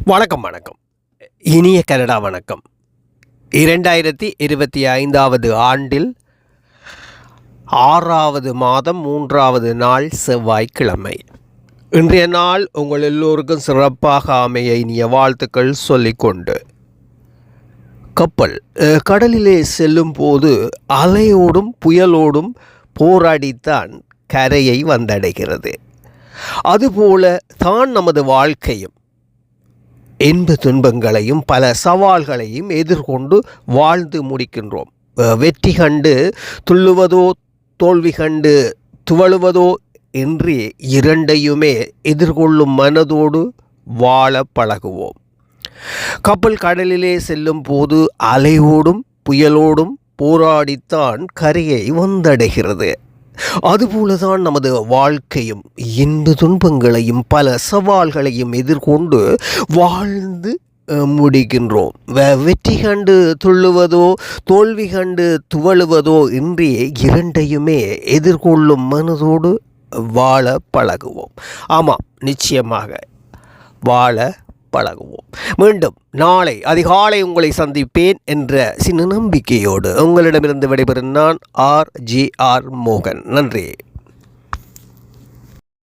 வணக்கம் வணக்கம். இனிய கனடா வணக்கம். 2025வது ஆண்டில் 6வது மாதம் 3வது நாள் செவ்வாய்க்கிழமை. இன்றைய நாள் உங்கள் எல்லோருக்கும் சிறப்பாக அமைய இனிய வாழ்த்துக்கள் சொல்லிக்கொண்டு, கப்பல் கடலிலே செல்லும் போது அலையோடும் புயலோடும் போராடித்தான் கரையை வந்தடைகிறது. அதுபோல தான் நமது வாழ்க்கையும் இன்ப துன்பங்களையும் பல சவால்களையும் எதிர்கொண்டு வாழ்ந்து முடிக்கின்றோம். வெற்றி கண்டு துள்ளுவதோ தோல்வி கண்டு துவழுவதோ என்று இரண்டையுமே எதிர்கொள்ளும் மனதோடு வாழ பழகுவோம். கப்பல் கடலிலே செல்லும் போது அலையோடும் புயலோடும் போராடித்தான் கரையை வந்தடைகிறது. அதுபோலதான் நமது வாழ்க்கையும் இன்ப துன்பங்களையும் பல சவால்களையும் எதிர்கொண்டு வாழ்ந்து முடிக்கின்றோம். வெற்றி கண்டு துள்ளுவதோ தோல்வி கண்டு துவழுவதோ இன்றி இரண்டையுமே எதிர்கொள்ளும் மனதோடு வாழ பழகுவோம். ஆமாம், நிச்சயமாக வாழ பழகுவோம். மீண்டும் நாளை அதிகாலை உங்களை சந்திப்பேன் என்ற சின்ன நம்பிக்கையோடு உங்களிடமிருந்து விடைபெறும் நான் RGR மோகன். நன்றி.